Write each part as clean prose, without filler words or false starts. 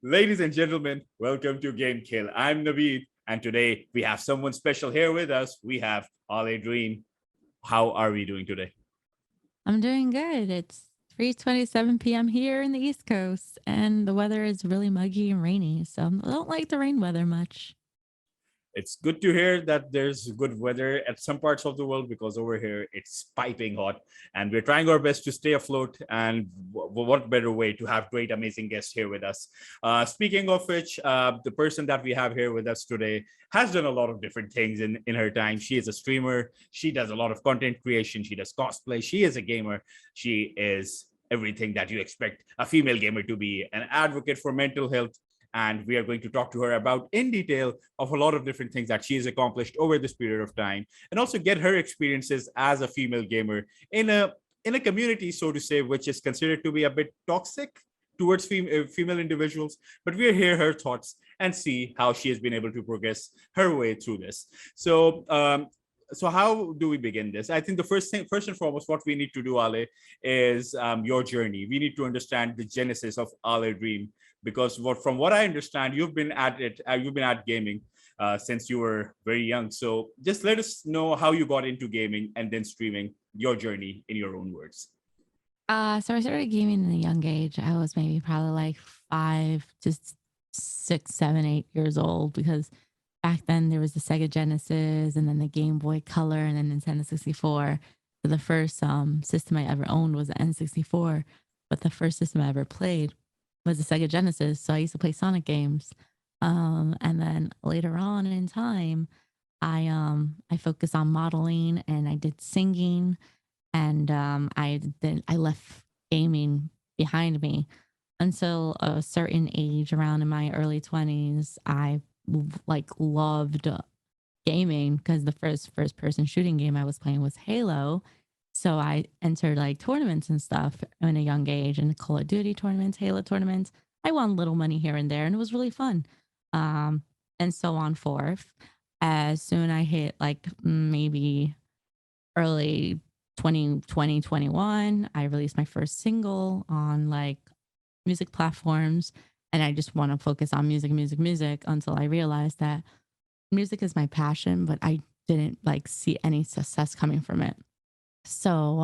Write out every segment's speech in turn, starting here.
Ladies and gentlemen, welcome to GameKheyl. I'm Naveed, and today we have someone special here with us. We have ALEDream. How are we doing today? I'm doing good. It's 3:27 p.m. here in the East Coast, and the weather is really muggy and rainy. So I don't like the rain weather much. It's good to hear that there's good weather at some parts of the world because over here it's piping hot and we're trying our best to stay afloat. And what better way to have great, amazing guests here with us? Speaking of which, the person that we have here with us today has done a lot of different things in her time. She is a streamer, she does a lot of content creation, she does cosplay, she is a gamer, she is everything that you expect a female gamer to be, an advocate for mental health, and we are going to talk to her about in detail of a lot of different things that she has accomplished over this period of time, and also get her experiences as a female gamer in a community, so to say, which is considered to be a bit toxic towards female individuals. But we'll hear her thoughts and see how she has been able to progress her way through this. So how do we begin this? I think the first and foremost, what we need to do, Ale, is your journey. We need to understand the genesis of Ale Dream, because from what I understand, you've been at it, you've been at gaming since you were very young. So just let us know how you got into gaming and then streaming, your journey in your own words. So I started gaming at a young age. I was maybe probably like 5 to 6, 7, 8 years old because back then there was the Sega Genesis and then the Game Boy Color and then Nintendo 64. So the first system I ever owned was the N64, but the first system I ever played was the Sega Genesis. So I used to play Sonic games. And then later on in time, I focused on modeling and I did singing, and I left gaming behind me until a certain age, around in my early 20s. I like loved gaming because the first person shooting game I was playing was Halo. So I entered like tournaments and stuff in a young age, and Call of Duty tournaments, Halo tournaments. I won little money here and there, and it was really fun. Um, and so on forth. As soon I hit like maybe early 2021, I released my first single on like music platforms, and I just want to focus on music until I realized that music is my passion, but I didn't like see any success coming from it. So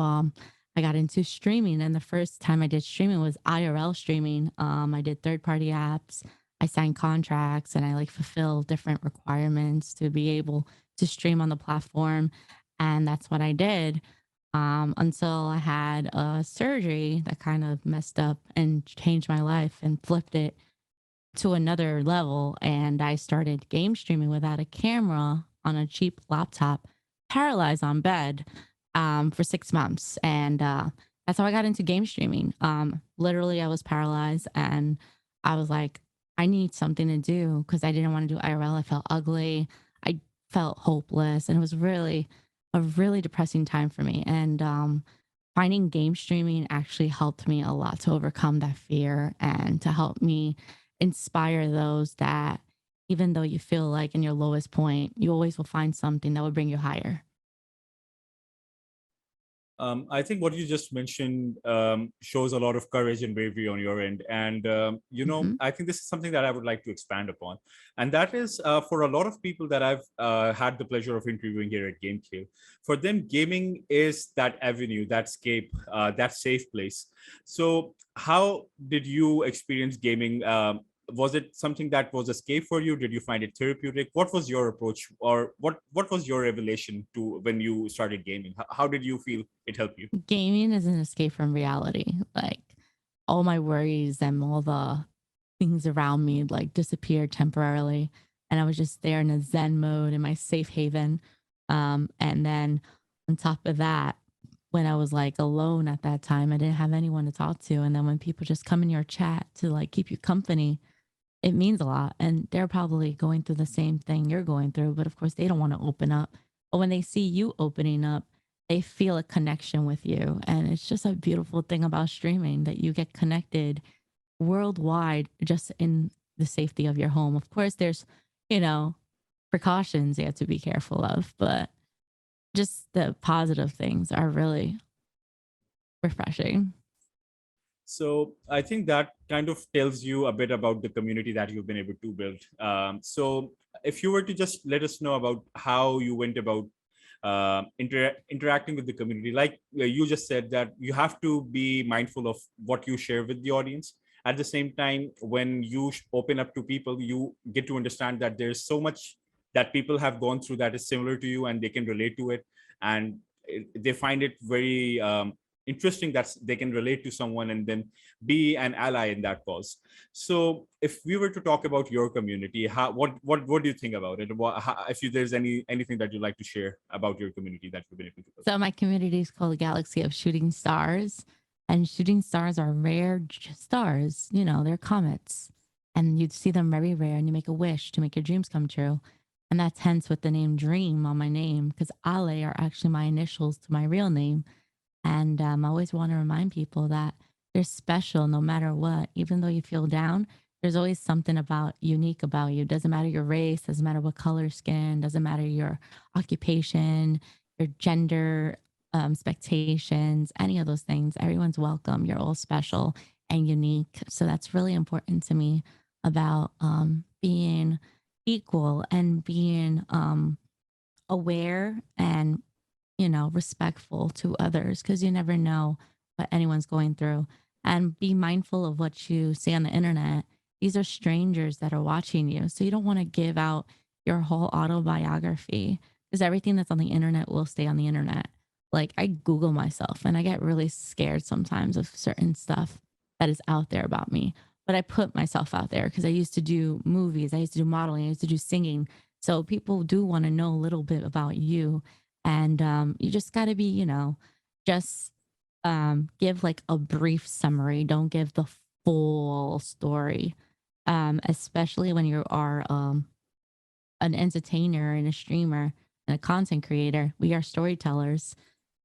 I got into streaming, and the first time I did streaming was IRL streaming. I did third party apps, I signed contracts, and I like fulfilled different requirements to be able to stream on the platform, and that's what I did until I had a surgery that kind of messed up and changed my life and flipped it to another level. And I started game streaming without a camera on a cheap laptop, paralyzed on bed for 6 months. And that's how I got into game streaming. Literally, I was paralyzed and I was like, I need something to do because I didn't want to do IRL. I felt ugly. I felt hopeless. And it was really a really depressing time for me. And finding game streaming actually helped me a lot to overcome that fear and to help me inspire those that even though you feel like in your lowest point, you always will find something that will bring you higher. I think what you just mentioned shows a lot of courage and bravery on your end. And, Hmm. I think this is something that I would like to expand upon. And that is for a lot of people that I've had the pleasure of interviewing here at GameKheyl. For them, gaming is that avenue, that escape, that safe place. So, how did you experience gaming? Was it something that was escape for you? Did you find it therapeutic? What was your approach, or what was your revelation to when you started gaming? How did you feel it helped you? Gaming is an escape from reality. Like all my worries and all the things around me like disappeared temporarily. And I was just there in a Zen mode in my safe haven. And then on top of that, when I was like alone at that time, I didn't have anyone to talk to. And then when people just come in your chat to like keep you company, it means a lot. And they're probably going through the same thing you're going through, but of course they don't want to open up. But when they see you opening up, they feel a connection with you. And it's just a beautiful thing about streaming that you get connected worldwide just in the safety of your home. Of course, there's, you know, precautions you have to be careful of, but just the positive things are really refreshing. So I think that kind of tells you a bit about the community that you've been able to build. So if you were to just let us know about how you went about interacting with the community, like you just said that you have to be mindful of what you share with the audience. At the same time, when you open up to people, you get to understand that there's so much that people have gone through that is similar to you and they can relate to it, and they find it very interesting that they can relate to someone and then be an ally in that cause. So if we were to talk about your community, what do you think about it? If there's anything that you'd like to share about your community that you've been able to build? So my community is called the Galaxy of Shooting Stars, and shooting stars are rare stars. You know, they're comets, and you'd see them very rare, and you make a wish to make your dreams come true. And that's hence with the name Dream on my name, because Ale are actually my initials to my real name. And I always want to remind people that they're special no matter what. Even though you feel down, there's always something about unique about you. Doesn't matter your race, doesn't matter what color skin, doesn't matter your occupation, your gender expectations, any of those things. Everyone's welcome. You're all special and unique. So that's really important to me about being equal and being aware and respectful to others, because you never know what anyone's going through. And be mindful of what you see on the internet. These are strangers that are watching you. So you don't want to give out your whole autobiography, because everything that's on the internet will stay on the internet. Like, I Google myself and I get really scared sometimes of certain stuff that is out there about me. But I put myself out there because I used to do movies, I used to do modeling, I used to do singing. So people do want to know a little bit about you, and you just got to be, just give like a brief summary. Don't give the full story, especially when you are an entertainer and a streamer and a content creator. We are storytellers.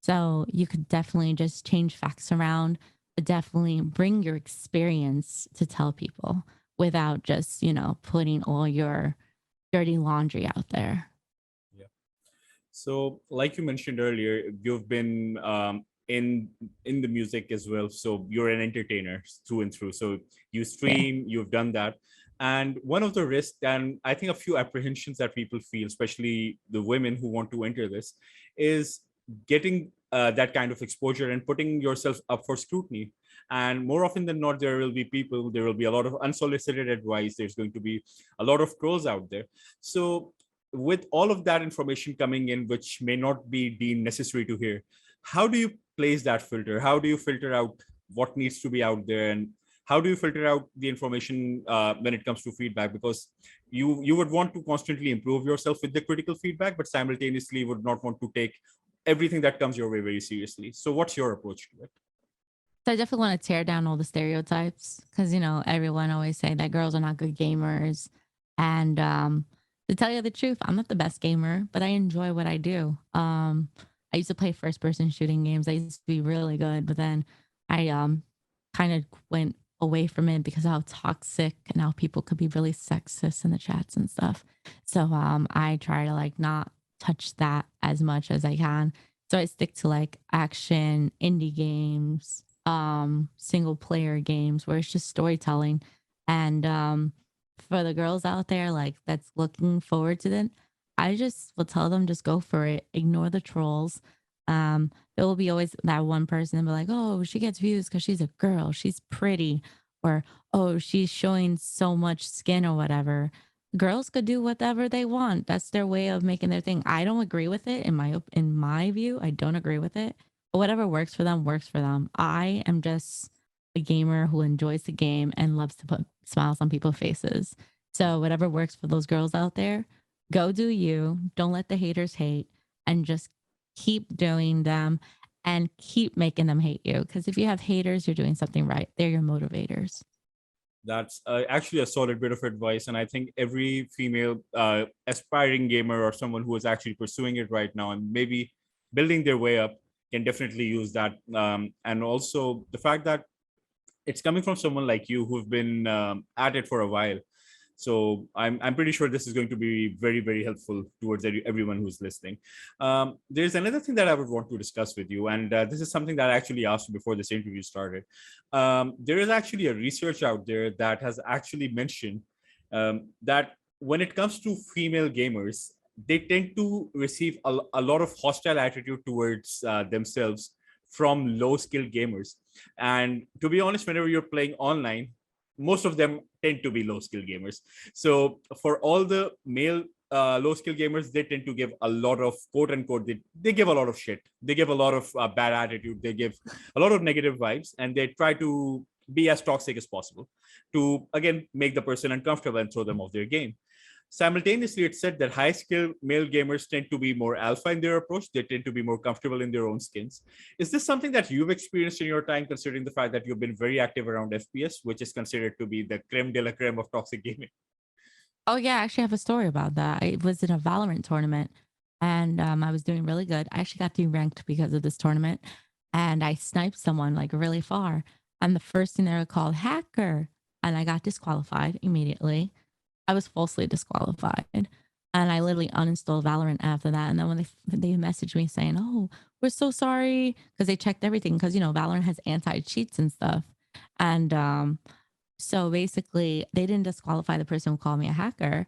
So you could definitely just change facts around, but definitely bring your experience to tell people without just, putting all your dirty laundry out there. Yeah. So, like you mentioned earlier, you've been in the music as well. So you're an entertainer through and through. So you Yeah. stream, you've done that. And one of the risks, and I think a few apprehensions that people feel, especially the women who want to enter this, is getting that kind of exposure and putting yourself up for scrutiny. And more often than not, there will be people, there will be a lot of unsolicited advice. There's going to be a lot of trolls out there. So with all of that information coming in, which may not be deemed necessary to hear, how do you place that filter? How do you filter out what needs to be out there, and how do you filter out the information when it comes to feedback? Because you would want to constantly improve yourself with the critical feedback, but simultaneously would not want to take everything that comes your way very seriously. So what's your approach to it? So I definitely want to tear down all the stereotypes, because everyone always say that girls are not good gamers, and to tell you the truth, I'm not the best gamer, but I enjoy what I do. I used to play first person shooting games. I used to be really good, but then I kind of went away from it because of how toxic and how people could be really sexist in the chats and stuff. So I try to like not touch that as much as I can. So I stick to like action indie games, single player games where it's just storytelling. And for the girls out there like that's looking forward to it, I just will tell them just go for it. Ignore the trolls. There will be always that one person and be like, oh, she gets views because she's a girl, she's pretty, or oh, she's showing so much skin or whatever. Girls could do whatever they want. That's their way of making their thing. I don't agree with it in my view. I don't agree with it. But whatever works for them works for them. I am just a gamer who enjoys the game and loves to put smiles on people's faces. So whatever works for those girls out there, go do you. Don't let the haters hate, and just keep doing them and keep making them hate you. Because if you have haters, you're doing something right. They're your motivators. That's actually a solid bit of advice, and I think every female aspiring gamer or someone who is actually pursuing it right now and maybe building their way up can definitely use that. And also the fact that it's coming from someone like you who've been at it for a while. So I'm pretty sure this is going to be very, very helpful towards everyone who's listening. There's another thing that I would want to discuss with you, and this is something that I actually asked you before this interview started. There is actually a research out there that has actually mentioned that when it comes to female gamers, they tend to receive a lot of hostile attitude towards themselves from low skilled gamers. And to be honest, whenever you're playing online, most of them tend to be low skill gamers. So for all the male low skill gamers, they tend to give a lot of quote unquote, they give a lot of shit. They give a lot of bad attitude. They give a lot of negative vibes, and they try to be as toxic as possible to again make the person uncomfortable and throw them off their game. Simultaneously, it's said that high skilled male gamers tend to be more alpha in their approach. They tend to be more comfortable in their own skins. Is this something that you've experienced in your time, considering the fact that you've been very active around FPS, which is considered to be the creme de la creme of toxic gaming? Oh yeah, I actually have a story about that. I was in a Valorant tournament and I was doing really good. I actually got de-ranked because of this tournament and I sniped someone like really far. And the first thing they were called hacker and I got disqualified immediately. I was falsely disqualified. And I literally uninstalled Valorant after that. And then when they messaged me saying, "Oh, we're so sorry," because they checked everything because Valorant has anti cheats and stuff. And so basically, they didn't disqualify the person who called me a hacker.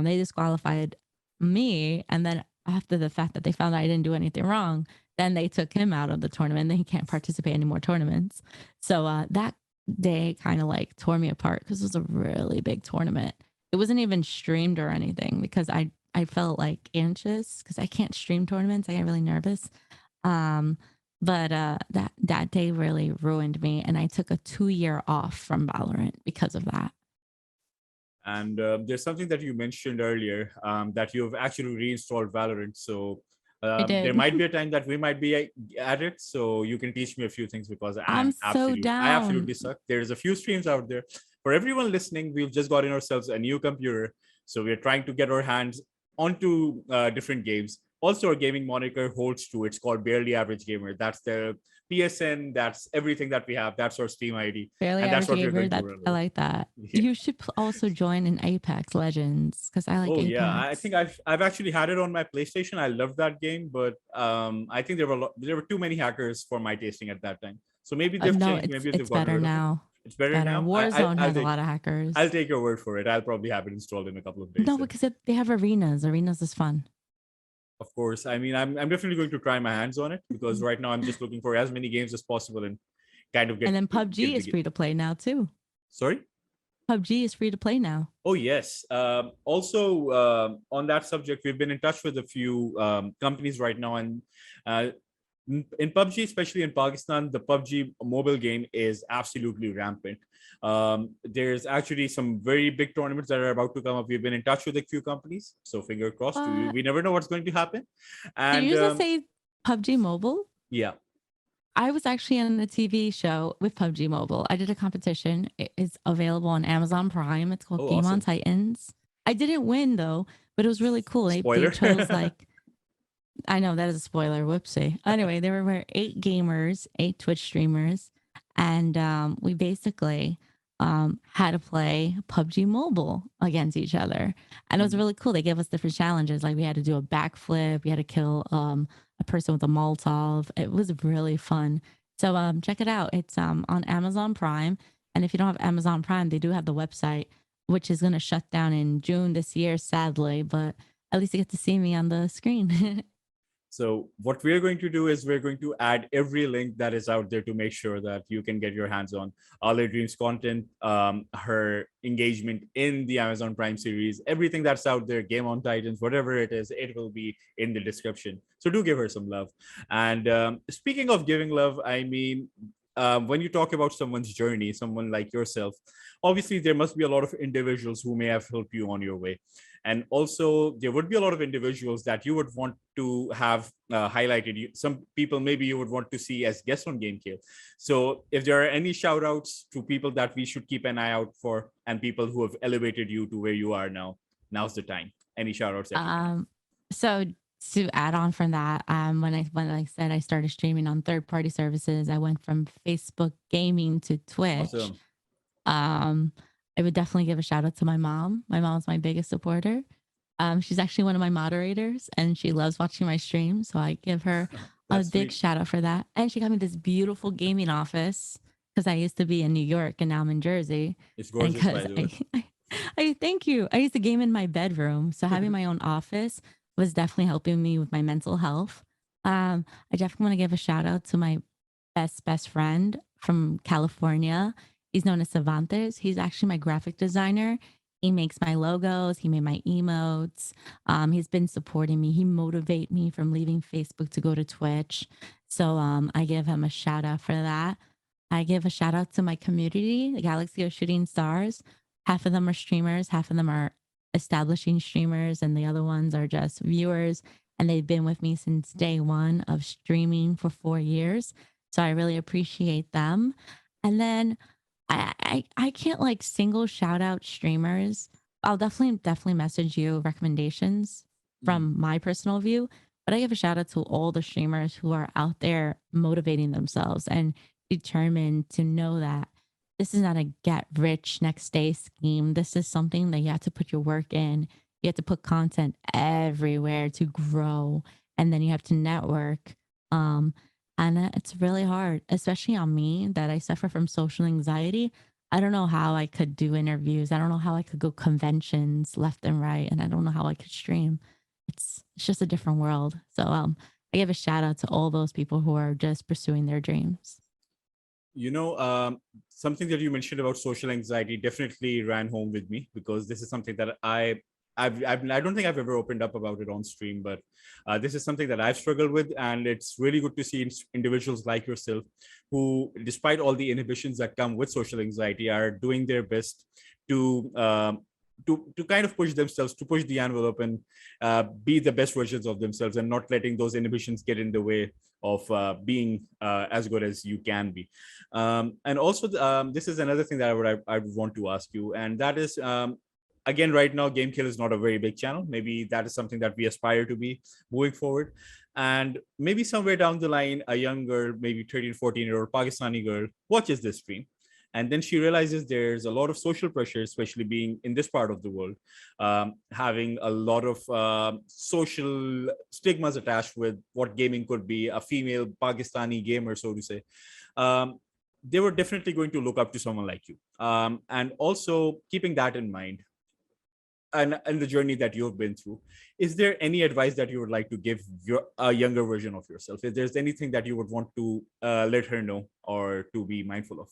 They disqualified me, and then after the fact that they found out I didn't do anything wrong, then they took him out of the tournament. Then he can't participate in any more tournaments. So that day kind of like tore me apart because it was a really big tournament. It wasn't even streamed or anything because I felt like anxious because I can't stream tournaments. I get really nervous. Um, but that day really ruined me, and I took a 2 year off from Valorant because of that. And there's something that you mentioned earlier that you've actually reinstalled Valorant. So I there did. might be a time that we might be at it. So you can teach me a few things because I'm so I down. absolutely suck. There's a few streams out there. For everyone listening, we've just gotten ourselves a new computer. So we're trying to get our hands onto different games. Also, our gaming moniker holds true. It's called Barely Average Gamer. That's the PSN. That's everything that we have. That's our Steam ID. Barely And that's average what we're gamer. going to That run I with. like that. Yeah. You should also join in Apex Legends because I like Oh yeah, I Apex. think I've actually had it on my PlayStation. I love that game, but I think there were too many hackers for my tasting at that time. So maybe they've No, changed. it's Maybe they've it's gotten better rid of it. now. It's It's better better. now. Warzone has a lot of I'll hackers. take your word for it. I'll probably have it installed in a couple of days. No, Then. because they have arenas. Arenas is fun. Of course, I mean I'm definitely going to try my hands on it because right now I'm just looking for as many games as possible and kind of And then get PUBG the is free to play now too. sorry. PUBG is free to play now. Oh yes. Also, on that subject, we've been in touch with a few companies right now, and uh, in PUBG, especially in Pakistan, the PUBG mobile game is absolutely rampant. There's actually some very big tournaments that are about to come up. We've been in touch with a few companies, so finger crossed. What? We never know what's going to happen, Did you and just say PUBG Mobile? yeah. I was actually on a TV show with PUBG Mobile. I did a competition. It is available on Amazon Prime. It's called Oh, Game on awesome. Titans. I didn't win though, but it was really cool. They Spoiler. chose like I know that is a spoiler. Whoopsie. Anyway, there were 8 gamers, 8 Twitch streamers, and we basically had to play PUBG Mobile against each other, and it was really cool. They gave us different challenges, like we had to do a backflip, we had to kill a person with a Molotov. It was really fun. So check it out. It's on Amazon Prime, and if you don't have Amazon Prime, they do have the website, which is going to shut down in June this year, sadly, but at least you get to see me on the screen. So what we're going to do is we're going to add every link that is out there to make sure that you can get your hands on ALEDream's content, her engagement in the Amazon Prime series, everything that's out there, Game on Titans, whatever it is, it will be in the description. So do give her some love. And speaking of giving love, I mean, when you talk about someone's journey, someone like yourself, obviously there must be a lot of individuals who may have helped you on your way. And also there would be a lot of individuals that you would want to have highlighted. Some people maybe you would want to see as guests on GameKheyl. So if there are any shout outs to people that we should keep an eye out for and people who have elevated you to where you are now, now's the time. Any shout outs that you can have. So to add on from that, when I said I started streaming on third party services, I went from Facebook gaming to Twitch. Awesome. Um, I would definitely give a shout out to my mom. My mom's my biggest supporter. She's actually one of my moderators and she loves watching my stream. So I give her a That's big sweet. shout out for that. And she got me this beautiful gaming office because I used to be in New York and now I'm in Jersey. It's And gorgeous, because by the way. I thank you. I used to game in my bedroom. So having my own office was definitely helping me with my mental health. I definitely want to give a shout out to my best friend from California. He's known as Cervantes. He's actually my graphic designer. He makes my logos. He made my emotes. He's been supporting me. He motivated me from leaving Facebook to go to Twitch. So I give him a shout out for that. I give a shout out to my community, the Galaxy of Shooting Stars. Half of them are streamers, half of them are establishing streamers, and the other ones are just viewers. And they've been with me since day one of streaming for 4 years. So I really appreciate them. And then I can't like single shout out streamers. I'll definitely message you recommendations Mhm. from my personal view, but I give a shout out to all the streamers who are out there motivating themselves and determined to know that this is not a get rich next day scheme. This is something that you have to put your work in. You have to put content everywhere to grow, and then you have to network. Um, and it's really hard, especially on me that I suffer from social anxiety. I don't know how I could do interviews. I don't know how I could go conventions left and right. And I don't know how I could stream. It's just a different world. So I give a shout out to all those people who are just pursuing their dreams. You know, something that you mentioned about social anxiety definitely ran home with me because this is something that I don't think I've ever opened up about it on stream, but this is something that I've struggled with, and it's really good to see individuals like yourself who, despite all the inhibitions that come with social anxiety, are doing their best to to kind of push themselves, to push the envelope, and be the best versions of themselves, and not letting those inhibitions get in the way of being as good as you can be. And also, this is another thing that I would want to ask you, and that is, again, right now, GameKheyl is not a very big channel. Maybe that is something that we aspire to be moving forward. And maybe somewhere down the line, a young girl, maybe 13, 14-year-old Pakistani girl, watches this stream. And then she realizes there's a lot of social pressure, especially being in this part of the world, having a lot of social stigmas attached with what gaming could be, a female Pakistani gamer, so to say. Um, they were definitely going to look up to someone like you. And also, keeping that in mind, and the journey that you've been through, is there any advice that you would like to give your a younger version of yourself? If there's anything that you would want to let her know or to be mindful of?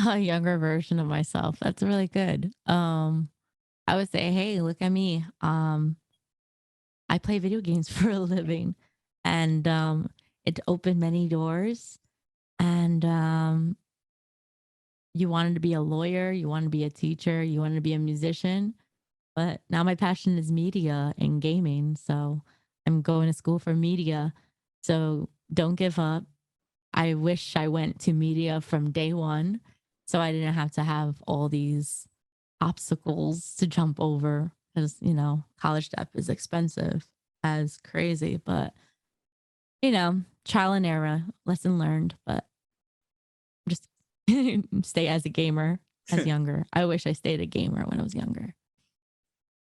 A younger version of myself. That's really good. I would say, hey, look at me. I play video games for a living, and it opened many doors. And you wanted to be a lawyer, you wanted to be a teacher, you wanted to be a musician, but now my passion is media and gaming. So I'm going to school for media. So don't give up. I wish I went to media from day one so I didn't have to have all these obstacles to jump over because, college debt is expensive as crazy. But, trial and error, lesson learned. But just stay as a gamer as younger. I wish I stayed a gamer when I was younger.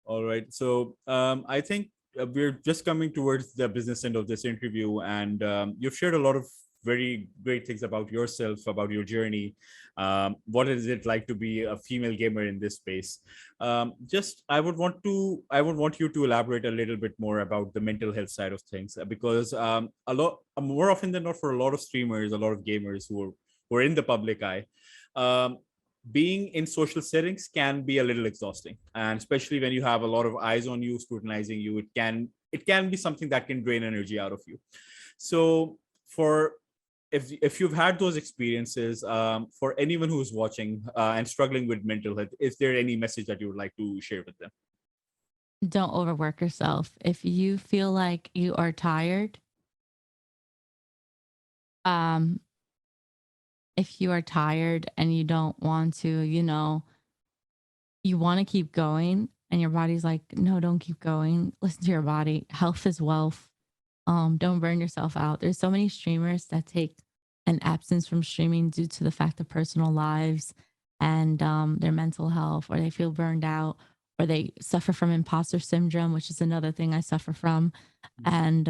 All right. So I think we're just coming towards the business end of this interview, and you've shared a lot of very great things about yourself, about your journey. What is it like to be a female gamer in this space? Just I would want you to elaborate a little bit more about the mental health side of things, because a lot more often than not, for a lot of streamers, a lot of gamers who are in the public eye. Um, Being in social settings can be a little exhausting, and especially when you have a lot of eyes on you scrutinizing you, it can be something that can drain energy out of you. So for if you've had those experiences, for anyone who's watching and struggling with mental health, is there any message that you would like to share with them? Don't overwork yourself. If you feel like you are tired, um, if you are tired and you don't want to, you want to keep going and your body's like, no, don't keep going. Listen to your body. Health is wealth. Don't burn yourself out. There's so many streamers that take an absence from streaming due to the fact of personal lives and their mental health, or they feel burned out, or they suffer from imposter syndrome, which is another thing I suffer from. And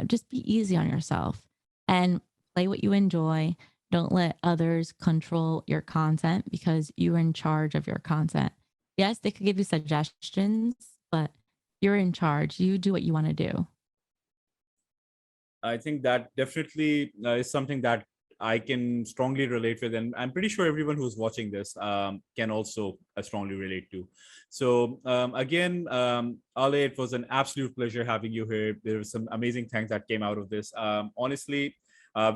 just be easy on yourself and play what you enjoy. Don't let others control your content because you're in charge of your content. Yes, they could give you suggestions, but you're in charge. You do what you want to do. I think that definitely is something that I can strongly relate with, and I'm pretty sure everyone who's watching this can also strongly relate to. So again, Ale, it was an absolute pleasure having you here. There were some amazing things that came out of this. Honestly,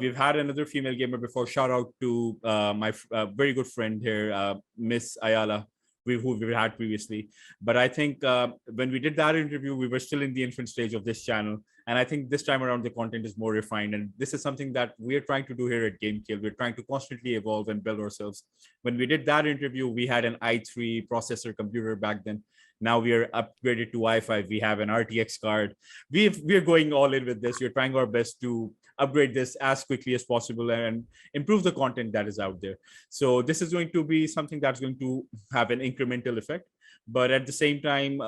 we've had another female gamer before. Shout out to my very good friend here, Miss Ayala, who we had previously. But I think when we did that interview, we were still in the infant stage of this channel. And I think this time around, the content is more refined. And this is something that we're trying to do here at GameKheyl. We're trying to constantly evolve and build ourselves. When we did that interview, we had an i3 processor computer back then. Now we are upgraded to Wi-Fi. We have an RTX card. We're going all in with this. We're trying our best to upgrade this as quickly as possible and improve the content that is out there. So this is going to be something that's going to have an incremental effect. But at the same time,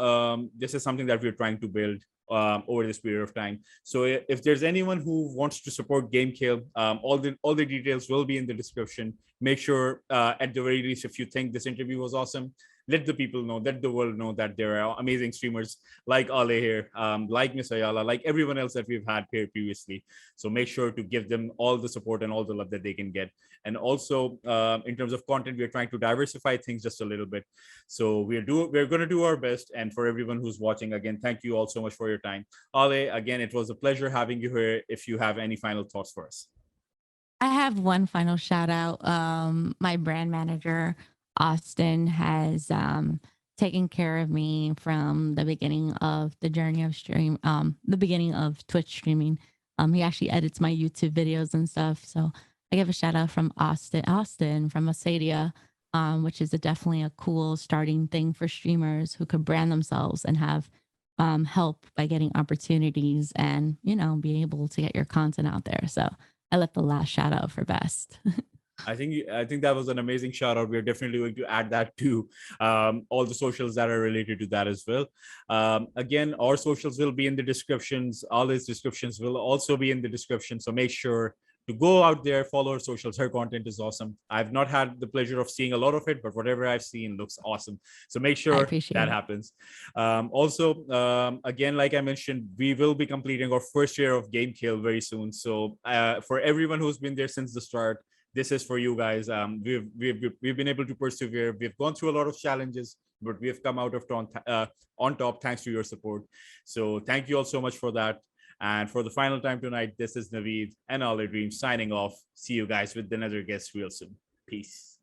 this is something that we're trying to build over this period of time. So if there's anyone who wants to support GameKheyl, all the details will be in the description. Make sure, at the very least, if you think this interview was awesome, let the people know, let the world know that there are amazing streamers like Ale here, like Miss Ayala, like everyone else that we've had here previously. So make sure to give them all the support and all the love that they can get. And also, in terms of content, we're trying to diversify things just a little bit. So we're going to do our best. And for everyone who's watching, again, thank you all so much for your time. Ale, again, it was a pleasure having you here. If you have any final thoughts for us. I have one final shout out. My brand manager, Austin, has taken care of me from the beginning of the journey of the beginning of Twitch streaming. He actually edits my YouTube videos and stuff. So I give a shout out from Austin from Asadia, which is definitely a cool starting thing for streamers who could brand themselves and have help by getting opportunities and, be able to get your content out there. So I left the last shout out for best. I think that was an amazing shout out. We're definitely going to add that to all the socials that are related to that as well. Again, our socials will be in the descriptions. All these descriptions will also be in the description. So make sure to go out there, follow her socials. Her content is awesome. I've not had the pleasure of seeing a lot of it, but whatever I've seen looks awesome. So make I sure appreciate that it. happens. Also, again, like I mentioned, we will be completing our first year of GameKheyl very soon. So for everyone who's been there since the start, this is for you guys. We've been able to persevere. We've gone through a lot of challenges, but we have come out of on top thanks to your support. So thank you all so much for that. And for the final time tonight, this is Naveed and ALEDream signing off. See you guys with another guest real soon. Peace.